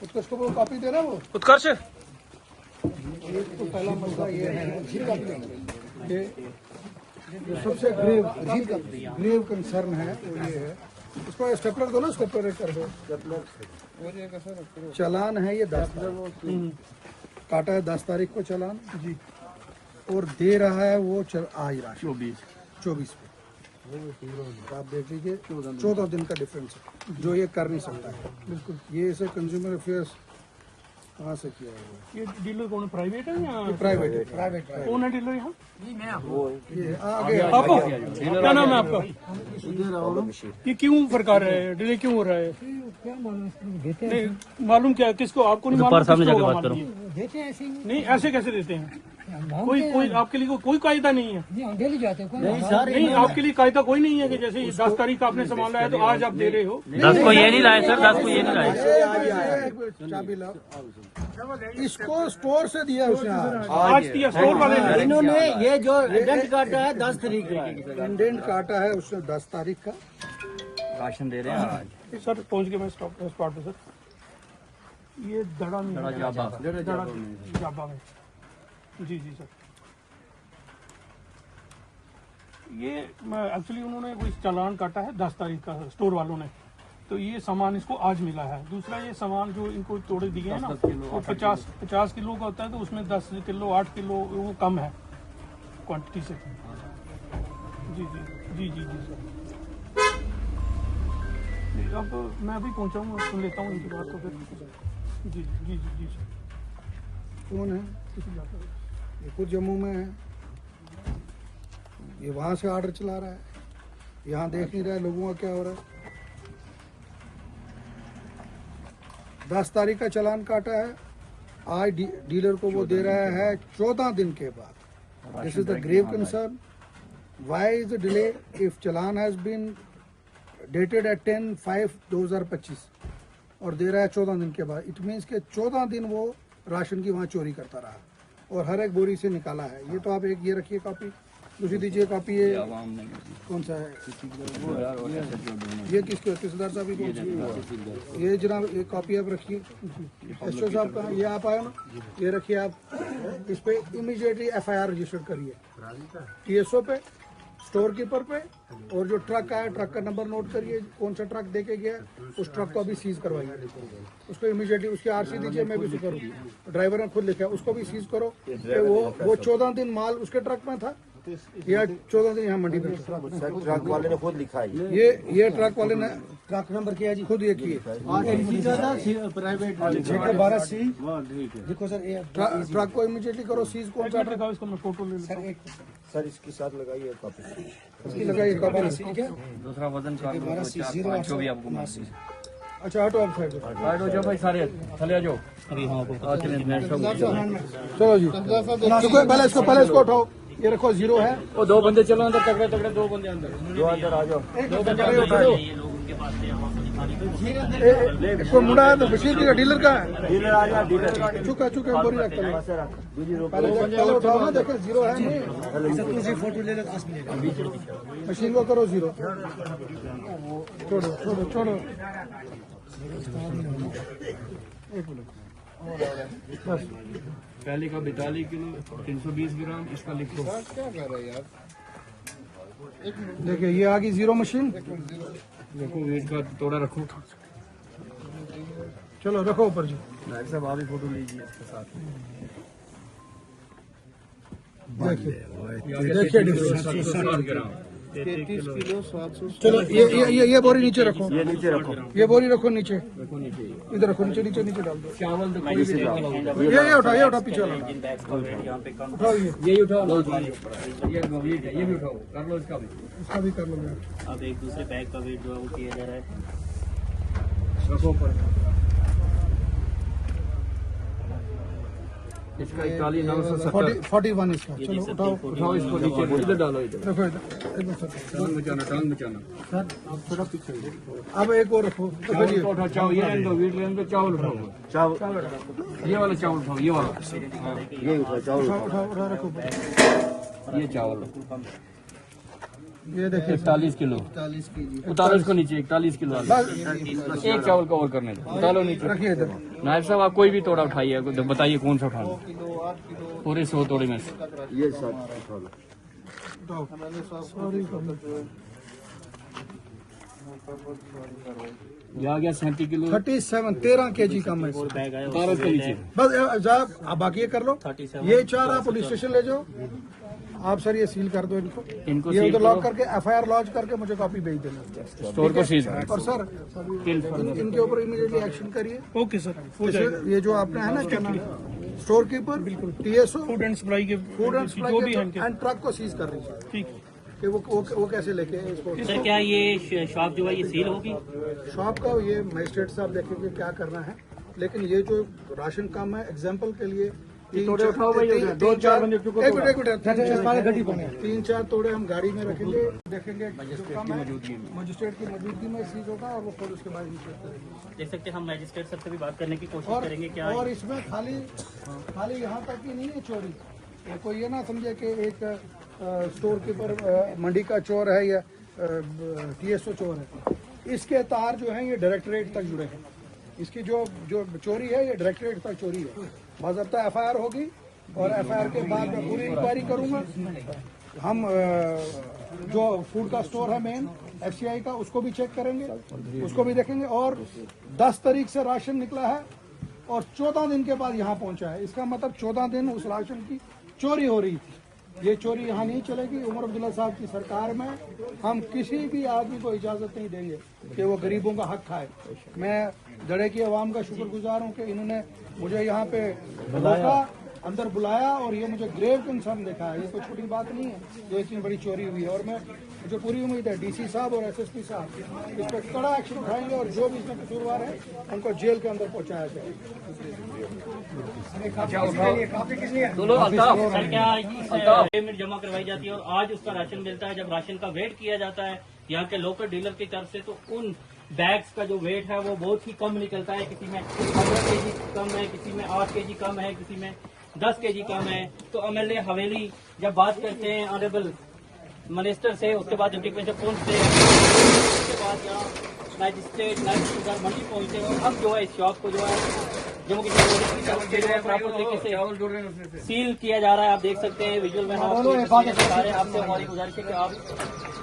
उत्कर्ष को वो कॉपी दे रहा है वो उत्कर्ष एक तो पहला मसला ये है कि जो सबसे ग्रेव कंसर्न है वो ये है, उसको स्टेपलर दो ना, स्टेपलर कर दो। चालान है ये 10 काटा है 10 तारीख को चालान जी, और दे रहा है वो आज राशि 24 पे। आप देख लीजिए 14 दिन का डिफरेंस है, जो ये कर नहीं सकता है। बिल्कुल ये इसे कंज्यूमर अफेयर्स कहाँ से किया हुआ है? ये डीलर कौन है, प्राइवेट है या प्राइवेट कौन है डीलर यहाँ? ये आगे आपको क्या नाम है आपका? ये क्यों फरकार है, डिले क्यों हो रहा है? नहीं मालूम क्या, किसको? आपको नहीं मालूम? सामने जाके बात करो। नहीं ऐसे कैसे देते हैं? कोई आपके लिए कोई कायदा नहीं है? डेली जाते हैं नहीं आपके लिए कायदा कोई नहीं है कि जैसे 10 तारीख आपने सामान लाया तो आज आप दे रहे हो? 10 को ये नहीं लाए सर, 10 को ये नहीं लाए। चाबी लाओ, इसको स्टोर से दिया उसने आज दिया स्टोर वाले ने। इन्होंने ये जो इंडेंट काटा है 10 तारीख का, इंडेंट काटा है उसने 10 तारीख का। राशन दे रहे हैं आज। सर पहुंच गए मैं स्टॉप पे सर। ये दड़ा में जाबा में जी सर। ये एक्चुअली उन्होंने कोई चालान काटा है 10 तारीख का स्टोर वालों ने, तो ये सामान इसको आज मिला है। दूसरा ये सामान जो इनको तोड़े दिए हैं ना, वो 50 किलो का होता है, तो उसमें 10 किलो 8 किलो वो कम है क्वांटिटी से। जी सर। अब मैं अभी पहुंचाऊंगा, सुन लेता हूँ इनकी बात को फिर। जी सर। कौन है? ये खुद जम्मू में है, ये वहां से ऑर्डर चला रहा है, यहाँ देख नहीं रहा है लोगों का क्या हो रहा है। 10 तारीख का चालान काटा है, आज डीलर को वो दे रहा है 14 दिन के बाद। This is the grave concern. Why is the delay if challan has been dated at 10/5/2025 और दे रहा है 14 दिन के बाद? इट मीन्स के 14 दिन वो राशन की वहाँ चोरी करता रहा और हर एक बोरी से निकाला है। ये तो आप एक ये रखिए कॉपी, दूसरी दीजिए कॉपी। ये कौन सा है? ये किसको? तहसीलदार साहब की? ये जनाब एक कॉपी आप रखिए। एसओ साहब का ये आप आए ना, ये रखिए आप। इस पे इमीडिएटली FIR रजिस्टर करिए TSO पे, स्टोर कीपर पे, और जो ट्रक आया ट्रक का नंबर नोट करिए, कौन सा ट्रक देके गया, उस ट्रक को अभी सीज करवाइए। उसको इमीडिएटली उसकी RC दीजिए, मैं भी उसे करूँ। ड्राइवर ने खुद लिखा है, उसको भी सीज करो कि वो 14 दिन माल उसके ट्रक में था या 14 दिन यहाँ मंडी में। ट्रक वाले ने खुद लिखा है, ये ट्रक वाले ने ट्रक नंबर क्या है जी? खुद ये किए। प्राइवेट देखो सर, ट्रक को इमीडिएटली करो सीज। कौन सा ट्रक? इसको मैं फोटो ले लेता हूँ। सर इसके साथ लगाइए कॉपी। इसकी लगाइए कॉपी। दूसरा वजन का जो भी आपको मालूम है। अच्छा हटो आप साइड। साइड हो जाओ भाई, सारे थले आ जाओ। अभी हाँ चलो जी, पहले इसको उठाओ। ये रखो 0 है। वो 2 बंदे चलो अंदर, तगड़े 2 बंदे अंदर। दो अंदर आ जाओ। कोई मुंडा है तो बशीर का डीलर का है। डीलर आ जा, डीलर चुका बोरी रखता है। पहले उठाओ ना, देखो 0 है नहीं। फोटो ले लो, मशीन को करो 0। छोड़ो। एक मिनट बस। पहले का 42 किलो 320 ग्राम, इसका लिखो। क्या कर रहा है यार? देखिए ये आ गई 0 मशीन। देखो वेट का थोड़ा रखो। चलो रखो ऊपर जी। नायक साहब आप भी फोटो लीजिए इसके साथ। देखिए 33 किलो 700। चलो ये बोरी नीचे रखो। ये नीचे रखो, ये बोरी रखो नीचे। इधर रखो, नीचे डाल दो। चावल तो कोई भी ये उठा पीछे वाला उठाओ। ये उठाओ, ये भी उठाओ, कर लो इसका भी कर लो। अब एक दूसरे बैग का वेट जो है वो किया जा रहा है। रखो पर इसका 41,970 41 इसका। चलो उठाओ इसको नीचे, इधर डालो, इधर रखो टांग बचाना। सर आप थोड़ा पीछे। अब एक और रखो। उठाओ चावल, ये रहने दो, वीट रहने दो, चावल उठाओ। ये वाला चावल उठाओ, ये वाला ये उठाओ चावल उठा रखो। ये चावल ये देखिए 41 किलो 40 केजी उतारो इसको नीचे 41 किलो आलू। बस एक चावल कवर करने दो, उतारो नीचे। रखिए इधर। नायब साहब आप कोई भी तोड़ा उठाइए, बताइए कौन सा उठाना, 8 किलो पूरे 100 तोड़े में से। ये सब मैंने ये आ गया 37 किलो, 37 13 kg कम है इससे। बैग आया उतारो इसको नीचे। बस साहब आप बाकी ये कर लो। 37 ये 4 आप पुलिस स्टेशन ले जाओ। आप सर ये सील कर दो इनको इनको ये सील उधर लॉक करो। करके FIR लॉन्च करके मुझे कॉपी भेज देना। स्टोर को सीज करो। और सर इनके ऊपर इमीडिएटली एक्शन करिए। ओके सर, हो जाएगा। ये जो आपने है ना क्या नाम स्टोर कीपर बिल्कुल TSO फूड एंड सप्लाई के फूड एंड जो भी है इनके। एंड ट्रक को सीज कर दीजिए ठीक है। कि वो कैसे लेके इसको सर क्या ये शॉप जो है ये सील होगी? शॉप का ये मजिस्ट्रेट साहब देखेंगे क्या करना है। लेकिन ये जो राशन कम है एग्जाम्पल के लिए तोड़े उठाओ भाई, 2-4 बंदे चुको। 3-4 तोड़े हम गाड़ी में रखेंगे, देखेंगे मजिस्ट्रेट की मौजूदगी में सीज होगा और वो फिर उसके बाद इनिशिएट करेंगे। देख सकते हैं हम मैजिस्ट्रेट सर से भी बात करने की कोशिश और करेंगे। क्या और इसमें खाली यहाँ तक ही नहीं है चोरी। ये कोई ये ना समझे कि एक स्टोर कीपर मंडी का चोर है या TSO चोर है। इसके तार जो हैं ये डायरेक्टरेट तक जुड़े हैं। इसकी जो चोरी है ये डायरेक्टरेट तक चोरी है। बाज़ाब्ता FIR होगी और FIR के बाद मैं पूरी इंक्वायरी करूंगा। हम जो फूड का स्टोर है मेन FCI का उसको भी चेक करेंगे, उसको भी देखेंगे। और 10 तारीख से राशन निकला है और 14 दिन के बाद यहाँ पहुंचा है। इसका मतलब 14 दिन उस राशन की चोरी हो रही थी। ये चोरी यहाँ नहीं चलेगी। उमर अब्दुल्ला साहब की सरकार में हम किसी भी आदमी को इजाजत नहीं देंगे कि वो गरीबों का हक खाए। मैं दड़े की आवाम का शुक्रगुजार हूँ कि इन्होंने मुझे यहाँ पे रोका, अंदर बुलाया और ये मुझे ग्रेव कंसर्न देखा है। ये कोई छोटी बात नहीं है जो इतनी बड़ी चोरी हुई है। और मुझे पूरी उम्मीद है DC साहब और SSP साहब इस पर कड़ा एक्शन उठाएंगे और जो भी इसमें कसूरवार है उनको जेल के अंदर पहुंचाया जाए। सर क्या पेमेंट जमा करवाई जाती है और आज उसका राशन मिलता है? जब राशन का वेट किया जाता है यहाँ के लोकल डीलर की तरफ से तो उन बैग्स का जो वेट है वो बहुत ही कम निकलता है। किसी में 15 kg कम है, किसी में 8 kg कम है, किसी में 10 kg कम है। तो MLA हवेली जब बात करते हैं ऑनरेबल मिनिस्टर से, उसके बाद डिप्टी कमिश्नर पहुंचते हैं, उसके बाद यहाँ मैजिस्ट्रेट नायब मंडी पहुंचते हैं। और अब जो है इस शॉप को जो है जम्मू कश्मीर प्रॉपर तरीके से सील किया जा रहा है। आप देख सकते हैं विजुअल में हम आपको दिखा रहे हैं। आपसे हमारी गुजारिश है कि आप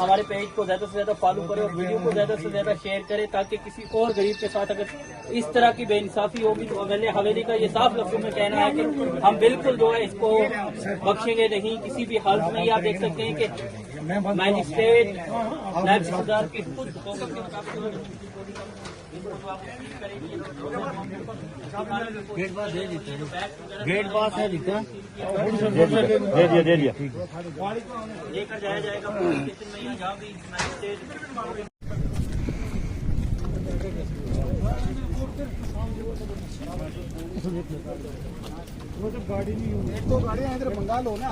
हमारे पेज को ज्यादा से ज्यादा फॉलो करें और वीडियो को ज्यादा से ज्यादा शेयर करें ताकि किसी और गरीब के साथ अगर इस तरह की बेइंसाफी होगी तो MLA हवेली का ये साफ लफ्जों में कहना है कि हम बिल्कुल जो है इसको बख्शेंगे नहीं किसी भी हालत में। ये आप देख सकते हैं कि मैजिस्ट्रेट नायब तहसीलदार की खुद हुकूमत के मुताबिक गेट पास है दिखता दे दिया लेकर जाया जाएगा पुलिस स्टेशन में या जहाँ भी मैजिस्ट्रेट एक दो गाड़ियाँ इधर मंगा लो ना।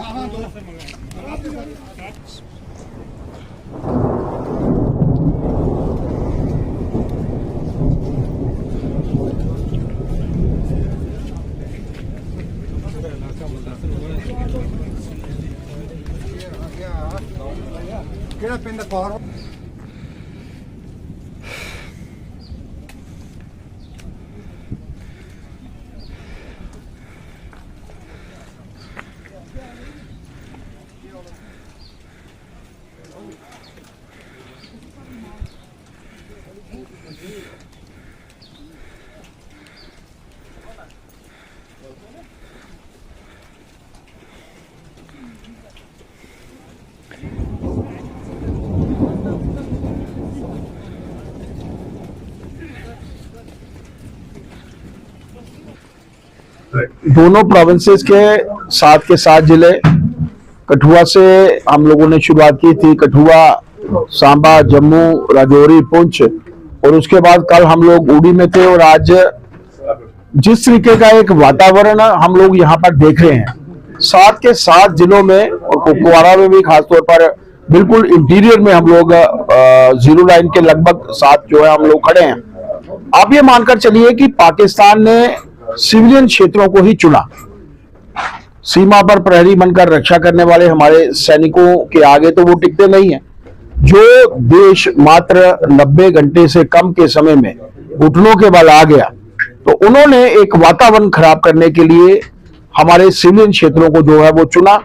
केड़ा पिंड कौर दोनों प्रोविंसेस के 7 जिले कठुआ से हम लोगों ने शुरुआत की थी। कठुआ, सांबा, जम्मू, राजौरी, पुंछ और उसके बाद कल हम लोग उड़ी में थे। और आज जिस तरीके का एक वातावरण हम लोग यहाँ पर देख रहे हैं 7 के 7 जिलों में और कुपवाड़ा में भी खासतौर पर बिल्कुल इंटीरियर में हम लोग 0 लाइन के लगभग 7 जो है हम लोग खड़े हैं। आप ये मानकर चलिए कि पाकिस्तान ने सिविलियन क्षेत्रों को ही चुना। सीमा पर प्रहरी बनकर रक्षा करने वाले हमारे सैनिकों के आगे तो वो टिकते नहीं हैं। जो देश मात्र 90 घंटे से कम के समय में घुटनों के बल आ गया, तो उन्होंने एक वातावरण खराब करने के लिए हमारे सिविलियन क्षेत्रों को जो है वो चुना,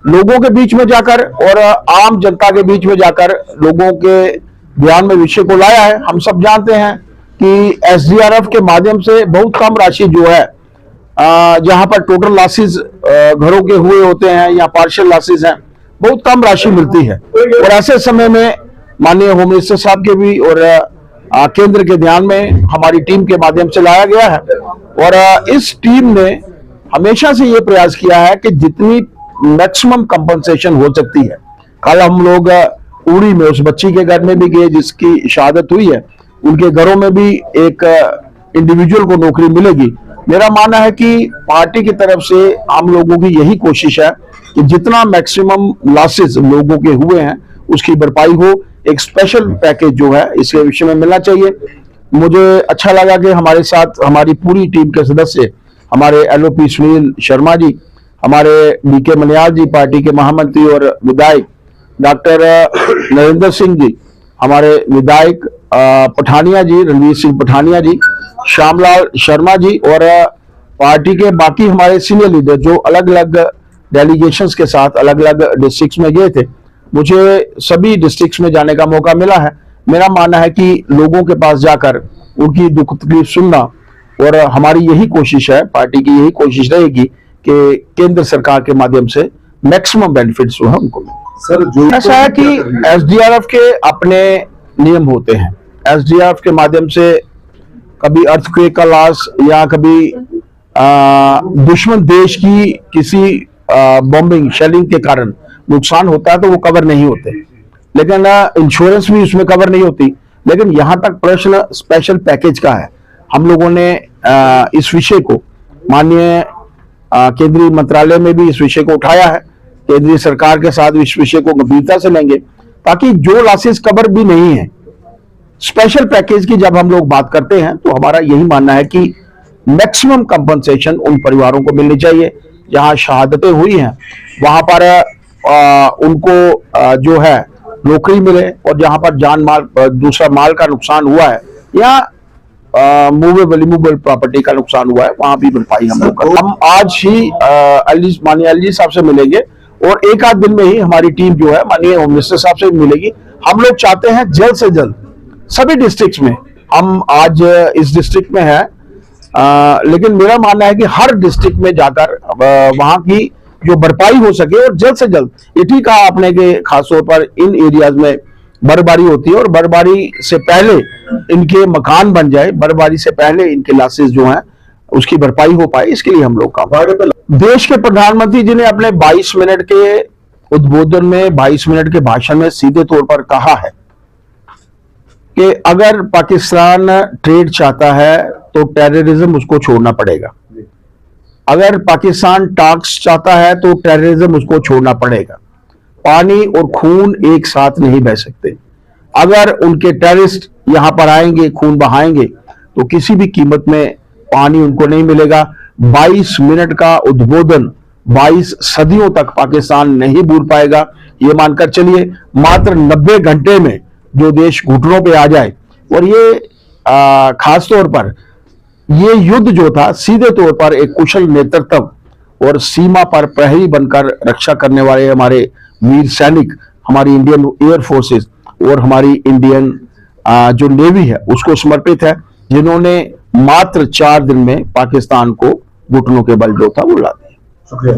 लोगों के बीच में जाकर और आम जनता के बीच में जाकर लोगों के ध्यान में विषय को लाया है। हम सब जानते हैं कि एसडीआरएफ के माध्यम से बहुत कम राशि जो है, जहां पर टोटल लॉसेस घरों के हुए होते हैं या पार्शियल लॉसेस हैं, बहुत कम राशि मिलती है। और ऐसे समय में माननीय होम मिनिस्टर साहब के भी और केंद्र के ध्यान में हमारी टीम के माध्यम से लाया गया है। और इस टीम ने हमेशा से ये प्रयास किया है कि जितनी मैक्सिमम कंपनसेशन हो सकती है। कल हम लोग उड़ी में उस बच्ची के घर में भी गए जिसकी शहादत हुई है, उनके घरों में भी एक इंडिविजुअल को नौकरी मिलेगी। मेरा मानना है कि पार्टी की तरफ से हम लोगों की यही कोशिश है कि जितना मैक्सिमम लॉसेस लोगों के हुए हैं उसकी भरपाई हो। एक स्पेशल पैकेज जो है इसके विषय में मिलना चाहिए। मुझे अच्छा लगा कि हमारे साथ हमारी पूरी टीम के सदस्य, हमारे एलओपी सुनील शर्मा जी, हमारे बीके मनियाल जी, पार्टी के महामंत्री और विधायक डॉक्टर नरेंद्र सिंह जी, हमारे विधायक पठानिया जी, रणवीर सिंह पठानिया जी, श्यामलाल शर्मा जी और पार्टी के बाकी हमारे सीनियर लीडर जो अलग अलग डेलीगेशंस के साथ अलग अलग डिस्ट्रिक्ट्स में गए थे। मुझे सभी डिस्ट्रिक्ट्स में जाने का मौका मिला है। मेरा मानना है कि लोगों के पास जाकर उनकी दुख तकलीफ सुनना, और हमारी यही कोशिश है, पार्टी की यही कोशिश रहेगी कि केंद्र सरकार के माध्यम से मैक्सिमम बेनिफिट्स जो है उनको मिले। सर जो ऐसा है कि एसडीआरएफ के अपने नियम होते हैं। एसडीआरएफ के माध्यम से कभी अर्थक्वेक का लॉस या कभी दुश्मन देश की किसी बॉम्बिंग शेलिंग के कारण नुकसान होता है तो वो कवर नहीं होते, लेकिन इंश्योरेंस भी उसमें कवर नहीं होती। लेकिन यहां तक प्रश्न स्पेशल पैकेज का है। हम लोगों ने इस विषय को माननीय केंद्रीय मंत्रालय में भी इस विषय को उठाया है। केंद्रीय सरकार के साथ इस विषय को गंभीरता से लेंगे ताकि जो लॉसेस कवर भी नहीं है, स्पेशल पैकेज की जब हम लोग बात करते हैं तो हमारा यही मानना है कि मैक्सिमम कंपनसेशन उन परिवारों को मिलनी चाहिए जहां शहादतें हुई हैं, वहां पर उनको जो है नौकरी मिले, और जहां पर जान माल दूसरा माल का नुकसान हुआ है या मूवेबल इमूवेबल प्रॉपर्टी का नुकसान हुआ है वहां भी भरपाई हम लोग कर। हम आज ही माननीय एलजी साहब से मिलेंगे और एक आध दिन में ही हमारी टीम जो है माननीय होम मिनिस्टर साहब से भी मिलेगी। हम लोग चाहते हैं जल्द से जल्द सभी डिस्ट्रिक्ट्स में, हम आज इस डिस्ट्रिक्ट में है लेकिन मेरा मानना है कि हर डिस्ट्रिक्ट में जाकर वहां की जो भरपाई हो सके और जल्द से जल्द, ये ठीक कहा आपने कि खासतौर पर इन एरियाज में बर्फबारी होती है और बर्फबारी से पहले इनके मकान बन जाए, बर्फबारी से पहले इनके लॉसेस जो हैं उसकी भरपाई हो पाए, इसके लिए हम लोग काम। देश के प्रधानमंत्री जी ने अपने 22 मिनट के उद्बोधन में, 22 मिनट के भाषण में सीधे तौर पर कहा है कि अगर पाकिस्तान ट्रेड चाहता है तो टेररिज्म उसको छोड़ना पड़ेगा, अगर पाकिस्तान टॉक्स चाहता है तो टेररिज्म उसको छोड़ना पड़ेगा। पानी और खून एक साथ नहीं बह सकते। अगर उनके टेररिस्ट यहां पर आएंगे, खून बहाएंगे, तो किसी भी कीमत में पानी उनको नहीं मिलेगा। 22 मिनट का उद्बोधन 22 सदियों तक पाकिस्तान नहीं भूल पाएगा। ये मानकर चलिए मात्र 90 घंटे में जो देश घुटनों पे आ जाए, और ये खास तौर पर ये युद्ध जो था सीधे तौर पर एक कुशल नेतृत्व और सीमा पर प्रहरी बनकर रक्षा करने वाले हमारे वीर सैनिक, हमारी इंडियन एयर फोर्सेस और हमारी इंडियन जो नेवी है उसको समर्पित है, जिन्होंने मात्र 4 दिन में पाकिस्तान को घुटनों के बल जो था वो ला दिया। शुक्रिया।